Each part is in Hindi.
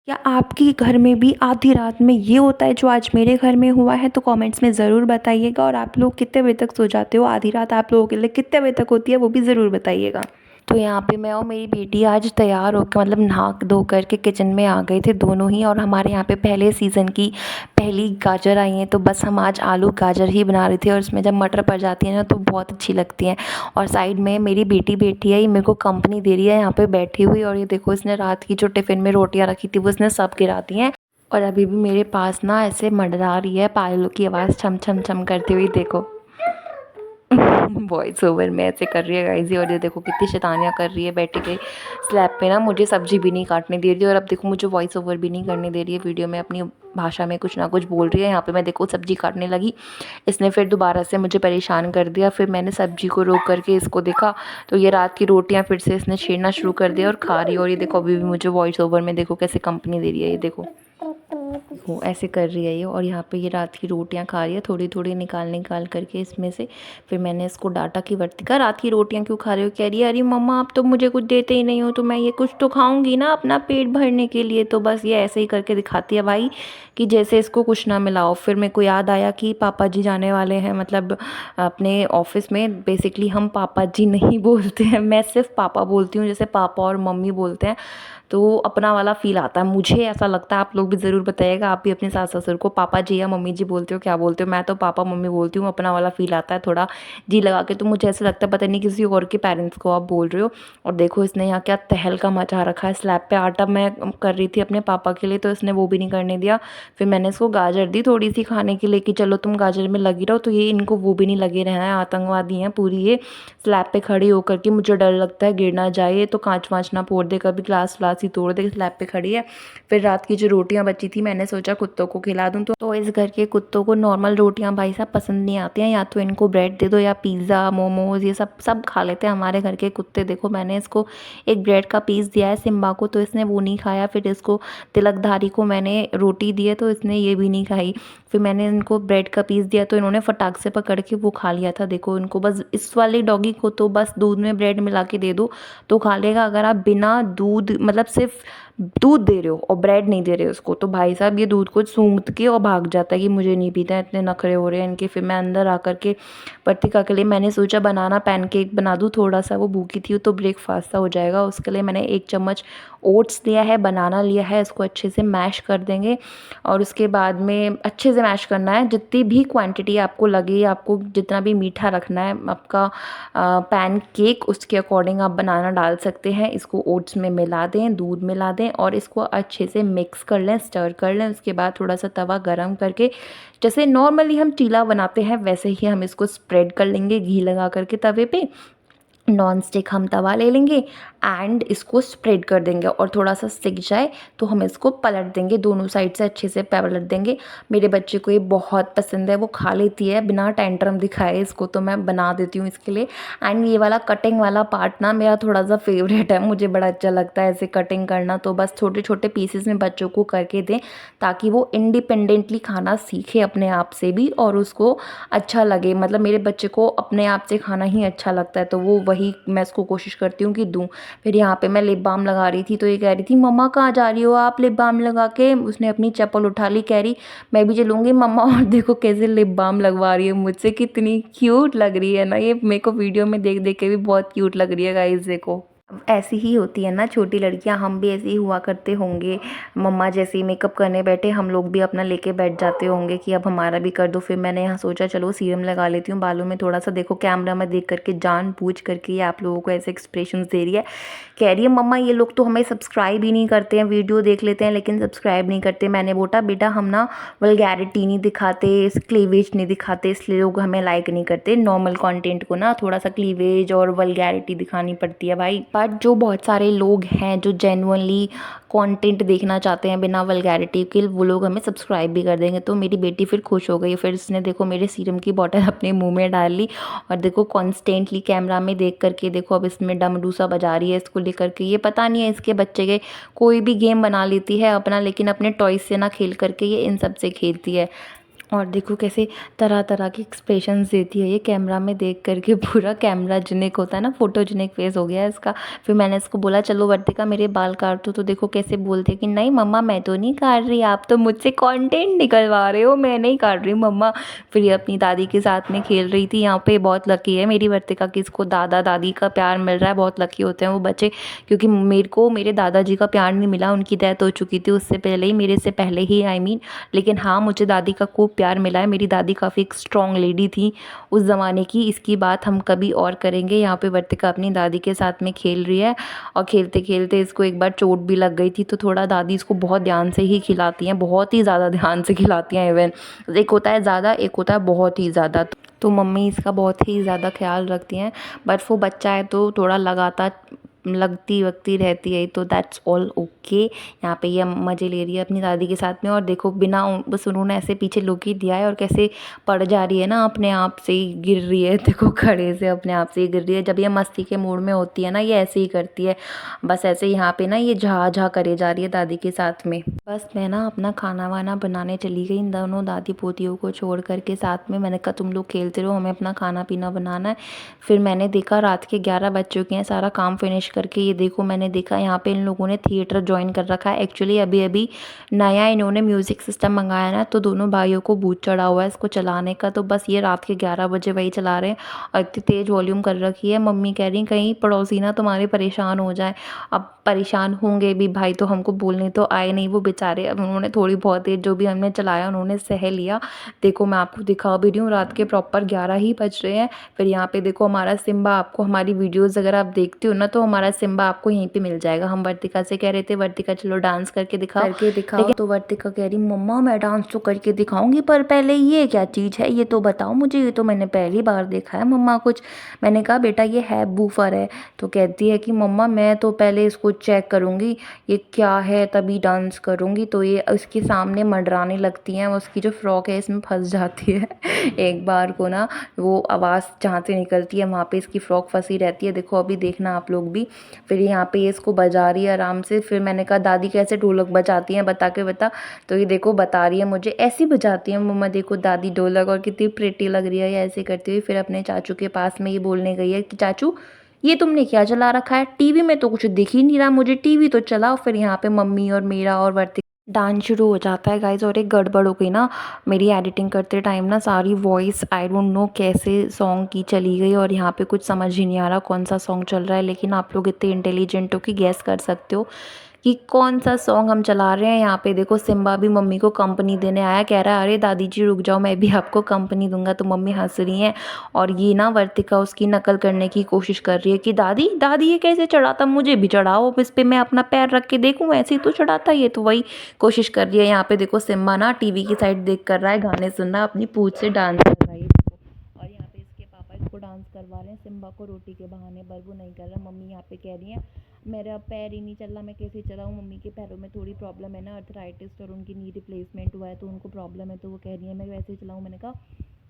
क्या आपके घर में भी आधी रात में ये होता है जो आज मेरे घर में हुआ है? तो कमेंट्स में ज़रूर बताइएगा। और आप लोग कितने बजे तक सो जाते हो? आधी रात आप लोगों के लिए कितने बजे तक होती है, वो भी ज़रूर बताइएगा। तो यहाँ पे मैं और मेरी बेटी आज तैयार होकर मतलब नहा धो कर के किचन में आ गए थे दोनों ही। और हमारे यहाँ पे पहले सीज़न की पहली गाजर आई हैं, तो बस हम आज आलू गाजर ही बना रहे थे। और इसमें जब मटर पड़ जाती है ना तो बहुत अच्छी लगती हैं। और साइड में मेरी बेटी बैठी है, ये मेरे को कंपनी दे रही है यहाँ पे बैठी हुई। और ये देखो, इसने रात की जो टिफ़िन में रोटियाँ रखी थी वो इसने सब गिरा दी हैं। और अभी भी मेरे पास ना ऐसे मंडरा रही है, पायलों की आवाज़ छम छम छम करती हुई। देखो वॉइस ओवर में ऐसे कर रही है गाइस। और ये देखो कितनी शैतानियाँ कर रही है बैठ के स्लैब पे ना। मुझे सब्जी भी नहीं काटने दे रही है। और अब देखो मुझे वॉइस ओवर भी नहीं करने दे रही है वीडियो में, अपनी भाषा में कुछ ना कुछ बोल रही है। यहाँ पे मैं देखो सब्जी काटने लगी, इसने फिर दोबारा से मुझे परेशान कर दिया। फिर मैंने सब्जी को रोक करके इसको देखा तो ये रात की रोटियाँ फिर से इसने छीनना शुरू कर दिया और खा रही है। और ये देखो अभी भी मुझे वॉइस ओवर में देखो कैसे कंपनी दे रही है। ये देखो वो ऐसे कर रही है ये। और यहाँ पे ये रात की रोटियां खा रही है, थोड़ी थोड़ी निकाल करके इसमें से। फिर मैंने इसको डांटा कि वर्तिका रात की रोटियां क्यों खा रही हो? कह रही है अरे मम्मा आप तो मुझे कुछ देते ही नहीं हो, तो मैं ये कुछ तो खाऊंगी ना अपना पेट भरने के लिए। तो बस ये ऐसे ही करके दिखाती है भाई कि जैसे इसको कुछ ना मिलाओ। फिर मेरे को याद आया कि पापा जी जाने वाले हैं, मतलब अपने ऑफिस में। बेसिकली हम पापा जी नहीं बोलते हैं, मैं सिर्फ पापा बोलती हूँ, जैसे पापा और मम्मी बोलते हैं। तो अपना वाला फ़ील आता है, मुझे ऐसा लगता है। आप लोग भी ज़रूर बताइएगा, आप भी अपने सास ससुर को पापा जी या मम्मी जी बोलते हो, क्या बोलते हो? मैं तो पापा मम्मी बोलती हूँ, अपना वाला फ़ील आता है थोड़ा जी लगा के। तो मुझे ऐसा लगता है पता नहीं किसी और के पेरेंट्स को आप बोल रहे हो। और देखो इसने यहाँ क्या तहलका मचा रखा है। स्लैब पे आटा मैं कर रही थी अपने पापा के लिए, तो इसने वो भी नहीं करने दिया। फिर मैंने इसको गाजर दी थोड़ी सी खाने के लिए कि चलो तुम गाजर में लगी रहो। तो ये इनको वो भी नहीं लगे रहना है, आतंकवादी हैं पूरी ये। स्लैब पे खड़ी होकर के मुझे डर लगता है गिर ना जाए तो कांच वाँच ना फोड़ दे, कभी ग्लास व्लास ही तोड़ दे। स्लैब पे खड़ी है। फिर रात की जो रोटियां बची थी मैंने सोचा कुत्तों को खिला दूं। तो इस घर के कुत्तों को नॉर्मल रोटियां भाई साहब पसंद नहीं आती हैं, या तो इनको ब्रेड दे दो या पिज़्ज़ा मोमोज ये सब सब खा लेते हैं हमारे घर के कुत्ते। देखो मैंने इसको एक ब्रेड का पीस दिया है सिम्बा को, तो इसने वो नहीं खाया। फिर इसको तिलकधारी को मैंने रोटी दी है, तो इसने ये भी नहीं खाई। फिर मैंने इनको ब्रेड का पीस दिया तो इन्होंने फटाक से पकड़ के वो खा लिया था। देखो इनको बस, इस वाले डॉगी को तो बस दूध में ब्रेड मिला के दे दो तो खा लेगा। अगर आप बिना दूध मतलब सिर्फ दूध दे रहे हो और ब्रेड नहीं दे रहे हो उसको, तो भाई साहब ये दूध को सूंघ के और भाग जाता है कि मुझे नहीं पीता है, इतने नखरे हो रहे हैं इनके। फिर मैं अंदर आकर के वर्तिका के लिए मैंने सोचा बनाना पैनकेक बना दूँ थोड़ा सा, वो भूखी थी तो ब्रेकफास्ट सा हो जाएगा। उसके लिए मैंने 1 चम्मच ओट्स लिया है, बनाना लिया है, इसको अच्छे से मैश कर देंगे। और उसके बाद में अच्छे से मैश करना है, जितनी भी क्वांटिटी आपको लगे, आपको जितना भी मीठा रखना है आपका पैन केक, उसके अकॉर्डिंग आप बनाना डाल सकते हैं। इसको ओट्स में मिला दें, दूध मिला दें और इसको अच्छे से मिक्स कर लें, स्टर कर लें। उसके बाद थोड़ा सा तवा गरम करके जैसे नॉर्मली हम चीला बनाते हैं वैसे ही हम इसको स्प्रेड कर लेंगे घी लगा करके तवे पे। नॉन स्टिक हम तवा ले लेंगे एंड इसको स्प्रेड कर देंगे। और थोड़ा सा सिक जाए तो हम इसको पलट देंगे, दोनों साइड से अच्छे से पलट देंगे। मेरे बच्चे को ये बहुत पसंद है, वो खा लेती है बिना टेंट्रम दिखाए इसको, तो मैं बना देती हूँ इसके लिए। एंड ये वाला कटिंग वाला पार्ट ना मेरा थोड़ा सा फेवरेट है, मुझे बड़ा अच्छा लगता है ऐसे कटिंग करना। तो बस छोटे छोटे पीसेस में बच्चों को करके दें ताकि वो इंडिपेंडेंटली खाना सीखे अपने आप से भी और उसको अच्छा लगे। मतलब मेरे बच्चे को अपने आप से खाना ही अच्छा लगता है, तो वो वही मैं इसको कोशिश करती हूँ कि दूँ। फिर यहाँ पे मैं लिप बाम लगा रही थी तो ये कह रही थी मम्मा कहाँ जा रही हो आप लिप बाम लगा के? उसने अपनी चप्पल उठा ली, कह रही मैं भी चलूँगी मम्मा। और देखो कैसे लिप बाम लगवा रही है मुझसे, कितनी क्यूट लग रही है ना ये। मेरे को वीडियो में देख देख के भी बहुत क्यूट लग रही है गाइस। देखो ऐसी ही होती है ना छोटी लड़कियां, हम भी ऐसे ही हुआ करते होंगे। मम्मा जैसे ही मेकअप करने बैठे हम लोग भी अपना लेके बैठ जाते होंगे कि अब हमारा भी कर दो। फिर मैंने यहाँ सोचा चलो सीरम लगा लेती हूँ बालों में थोड़ा सा। देखो कैमरा में देख करके जान पूछ करके ये आप लोगों को ऐसे एक्सप्रेशंस दे रही है। कह रही है मम्मा ये लोग तो हमें सब्सक्राइब ही नहीं करते हैं, वीडियो देख लेते हैं लेकिन सब्सक्राइब नहीं करते। मैंने बोला बेटा हम ना वल्गैरिटी नहीं दिखाते, क्लीवेज नहीं दिखाते, इसलिए लोग हमें लाइक नहीं करते। नॉर्मल कंटेंट को ना थोड़ा सा क्लीवेज और वल्गैरिटी दिखानी पड़ती है भाई। बट जो बहुत सारे लोग हैं जो जेन्युइनली कंटेंट देखना चाहते हैं बिना वल्गैरिटी के, वो लोग हमें सब्सक्राइब भी कर देंगे। तो मेरी बेटी फिर खुश हो गई, फिर इसने देखो मेरे सीरम की बॉटल अपने मुंह में डाल ली। और देखो कॉन्स्टेंटली कैमरा में देख करके देखो अब इसमें डमरू सा बजा रही है इसको लेकर के। ये पता नहीं है इसके बच्चे के, कोई भी गेम बना लेती है अपना, लेकिन अपने टॉयज से ना खेल करके ये इन सब से खेलती है। और देखो कैसे तरह तरह के एक्सप्रेशंस देती है ये कैमरा में देख करके। पूरा कैमरा जेनिक होता है ना, फोटोजेनिक फेस हो गया है इसका। फिर मैंने इसको बोला चलो वर्तिका मेरे बाल काट दो, तो देखो कैसे बोलते कि नहीं मम्मा मैं तो नहीं काट रही, आप तो मुझसे कंटेंट निकलवा रहे हो, मैं नहीं काट रही मम्मा। फिर ये अपनी दादी के साथ में खेल रही थी। यहाँ पे बहुत लकी है मेरी वर्तिका कि इसको दादा दादी का प्यार मिल रहा है। बहुत लकी होते हैं वो बच्चे, क्योंकि मेरे को मेरे दादाजी का प्यार नहीं मिला, उनकी डेथ हो चुकी थी उससे पहले ही, मेरे से पहले ही आई मीन। लेकिन हाँ मुझे दादी का खूब प्यार मिला है। मेरी दादी काफ़ी एक स्ट्रॉन्ग लेडी थी उस ज़माने की। इसकी बात हम कभी और करेंगे। यहाँ पे वर्तिका अपनी दादी के साथ में खेल रही है और खेलते खेलते इसको एक बार चोट भी लग गई थी, तो थोड़ा दादी इसको बहुत ध्यान से ही खिलाती हैं, बहुत ही ज़्यादा ध्यान से खिलाती हैं। इवन एक होता है ज़्यादा, एक होता है बहुत ही ज़्यादा। तो मम्मी इसका बहुत ही ज़्यादा ख्याल रखती हैं। बट वो बच्चा है तो थोड़ा लगातार लगती वगती रहती है, तो दैट्स ऑल ओके। यहाँ पे ये मज़े ले रही है अपनी दादी के साथ में। और देखो बिना बस उन्होंने ऐसे पीछे लुक ही दिया है और कैसे पड़ जा रही है ना, अपने आप से ही गिर रही है। देखो खड़े से अपने आप से ही गिर रही है। जब ये मस्ती के मूड में होती है ना ये ऐसे ही करती है, बस ऐसे यहाँ पे ना ये झा झा करे जा रही है दादी के साथ में। बस मैं ना अपना खाना वाना बनाने चली गई इन दोनों दादी पोतियों को छोड़ करके साथ में। मैंने कहा तुम लोग खेलते रहो, हमें अपना खाना पीना बनाना है। फिर मैंने देखा रात के 11 बज चुके हैं, सारा काम फिनिश करके ये देखो मैंने देखा यहाँ पे इन लोगों ने थिएटर ज्वाइन कर रखा है। एक्चुअली अभी अभी नया इन्होंने म्यूज़िक सिस्टम मंगाया ना, तो दोनों भाइयों को भूत चढ़ा हुआ है इसको चलाने का। तो बस ये रात के 11 बजे वही चला रहे हैं और इतनी तेज़ वॉल्यूम कर रखी है। मम्मी कह रही कहीं पड़ोसी ना तुम्हारे परेशान हो जाए। अब परेशान होंगे भी भाई, तो हमको बोलने तो आए नहीं वो बेचारे। अब उन्होंने थोड़ी बहुत देर जो भी हमने चलाया उन्होंने सह लिया। देखो मैं आपको दिखा भी रही हूँ, रात के प्रॉपर 11 ही बज रहे हैं। फिर यहाँ पे देखो हमारा सिम्बा, आपको हमारी वीडियोस अगर आप देखते हो ना तो हमारा सिम्बा आपको यहीं पे मिल जाएगा। हम वर्तिका से कह रहे थे वर्तिका चलो डांस करके दिखाओ, लेकिन तो वर्तिका कह रही मम्मा मैं डांस तो करके दिखाऊंगी, पर पहले ये क्या चीज़ है ये तो बताओ मुझे, ये तो मैंने पहली बार देखा है मम्मा कुछ। मैंने कहा बेटा ये है बूफर है। तो कहती है कि मम्मा मैं तो पहले इसको चेक करूँगी ये क्या है तभी डांस करूँगी। तो ये उसके सामने मंडराने लगती हैं, उसकी जो फ्रॉक है इसमें फंस जाती है। एक बार को ना वो आवाज़ जहाँ से निकलती है वहाँ पे इसकी फ्रॉक फंसी रहती है। देखो अभी देखना आप लोग भी। फिर यहाँ पे ये इसको बजा रही है आराम से। फिर मैंने कहा दादी कैसे ढोलक बजाती हैं बता के बता। तो ये देखो बता रही है मुझे ऐसी बजाती है मम्मा देखो दादी ढोलक, और कितनी प्रिटी लग रही है ये ऐसे करती हुई। फिर अपने चाचू के पास में ये बोलने गई है कि चाचू ये तुमने क्या चला रखा है, टीवी में तो कुछ दिख ही नहीं रहा मुझे, टीवी तो चलाओ। फिर यहाँ पे मम्मी और मेरा और वर्तिका डांस शुरू हो जाता है गाइज। और एक गड़बड़ हो गई ना मेरी एडिटिंग करते टाइम ना, सारी वॉइस आई डोंट नो कैसे सॉन्ग की चली गई और यहाँ पे कुछ समझ ही नहीं आ रहा कौन सा सॉन्ग चल रहा है। लेकिन आप लोग इतने इंटेलिजेंट हो कि गैस कर सकते हो कि कौन सा सॉन्ग हम चला रहे हैं। यहाँ पे देखो सिम्बा भी मम्मी को कंपनी देने आया, कह रहा है अरे दादी जी रुक जाओ मैं भी आपको कंपनी दूंगा। तो मम्मी हंस रही हैं और ये ना वर्तिका उसकी नकल करने की कोशिश कर रही है कि दादी दादी ये कैसे चढ़ाता, मुझे भी चढ़ाओ, इस पे मैं अपना पैर रख के देखूँ ऐसे ही तो चढ़ाता। ये तो वही कोशिश कर रही है। यहाँ पे देखो सिम्बा ना टीवी की साइड देख कर रहा है, गाने सुन रहा है, अपनी पूंछ से डांस कर रहा है देखो। और यहाँ पे इसके पापा इसको डांस करवा रहे हैं सिम्बा को रोटी के बहाने, पर वो नहीं कर रहा। मम्मी यहाँ पे कह रही है मेरा पैर ही नहीं चल रहा, मैं कैसे चलाऊँ। मम्मी के पैरों में थोड़ी प्रॉब्लम है ना, अर्थराइटिस, और उनकी नी रिप्लेसमेंट हुआ है तो उनको प्रॉब्लम है। तो वो कह रही है मैं वैसे चलाऊँ। मैंने कहा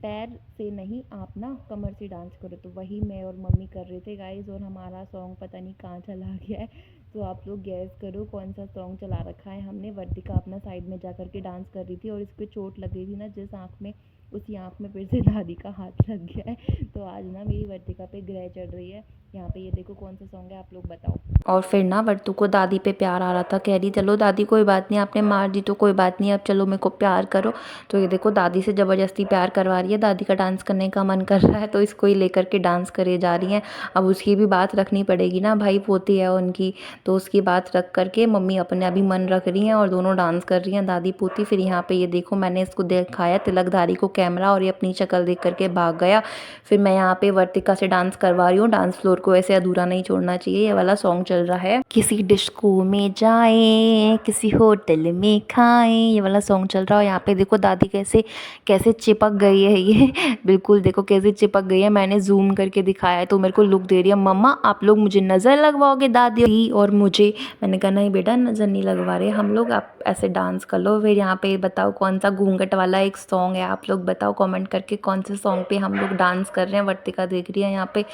पैर से नहीं आप ना कमर से डांस करो। तो वही मैं और मम्मी कर रहे थे गाइज। और हमारा सॉन्ग पता नहीं कहाँ चला गया है, तो आप लोग गैस करो कौन सा सॉन्ग चला रखा है हमने। वर्तिका अपना साइड में जा कर के डांस कर रही थी और इसको चोट लग गई थी ना जिस आँख में, उसी आँख में फिर से दादी का हाथ लग गया है। तो आज ना मेरी वर्तिका पे ग्रह चढ़ रही है। यहाँ पे ये देखो कौन सा सॉन्ग है आप लोग बताओ। और फिर ना वर्तू को दादी पे प्यार आ रहा था, कह रही चलो दादी कोई बात नहीं, आपने मार दी तो कोई बात नहीं, अब चलो मेरे को प्यार करो। तो ये देखो दादी से ज़बरदस्ती प्यार करवा रही है, दादी का डांस करने का मन कर रहा है तो इसको ही लेकर के डांस करे जा रही हैं। अब उसकी भी बात रखनी पड़ेगी ना, भाई पोती है उनकी, तो उसकी बात रख करके मम्मी अपने अभी मन रख रही हैं और दोनों डांस कर रही हैं दादी पोती। फिर यहाँ पे ये देखो मैंने इसको दिखाया तिलकधारी को कैमरा और ये अपनी शक्ल देख करके भाग गया। फिर मैं यहाँ पे वर्तिका से डांस करवा रही हूँ, डांस फ्लोर को ऐसे अधूरा नहीं छोड़ना चाहिए। ये वाला सॉन्ग चल रहा है किसी डिस्को में जाए किसी होटल में खाएं, ये वाला सॉन्ग चल रहा है। और यहाँ पे देखो दादी कैसे कैसे चिपक गई है ये बिल्कुल देखो कैसे चिपक गई है। मैंने जूम करके दिखाया है तो मेरे को लुक दे रही है मम्मा आप लोग मुझे नज़र लगवाओगे दादी और मुझे। मैंने कहा नहीं बेटा नज़र नहीं लगवा रहे हम लोग, आप ऐसे डांस कर लो। फिर यहाँ पे बताओ कौन सा घूंघट वाला एक सॉन्ग है, आप लोग बताओ कमेंट करके कौन से सॉन्ग पे हम लोग डांस कर रहे हैं। वर्तिका देख रही है यहाँ पे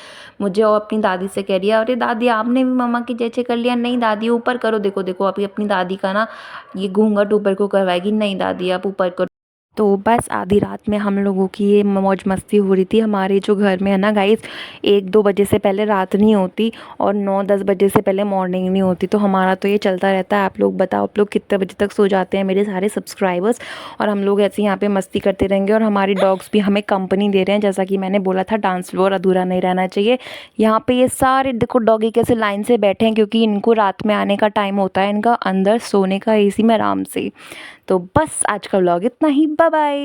मुझे और अपनी दादी से कह रही है अरे दादी आपने भी मम्मा की जैसे कर लिया। नहीं दादी ऊपर करो, देखो देखो अभी अपनी दादी का ना ये घूंघट ऊपर को करवाएगी, नहीं दादी आप ऊपर करो। तो बस आधी रात में हम लोगों की ये मौज मस्ती हो रही थी। हमारे जो घर में है ना गाइस, 1-2 बजे से पहले रात नहीं होती और 9-10 बजे से पहले मॉर्निंग नहीं होती। तो हमारा तो ये चलता रहता है। आप लोग बताओ, आप लोग कितने बजे तक सो जाते हैं मेरे सारे सब्सक्राइबर्स? और हम लोग ऐसे यहाँ पे मस्ती करते रहेंगे और हमारे डॉग्स भी हमें कंपनी दे रहे हैं। जैसा कि मैंने बोला था, डांस फ्लोर अधूरा नहीं रहना चाहिए। यहाँ पे ये सारे देखो डॉगी कैसे लाइन से बैठे हैं, क्योंकि इनको रात में आने का टाइम होता है इनका अंदर सोने का एसी में आराम से। तो बस आज का व्लॉग इतना ही। Bye bye.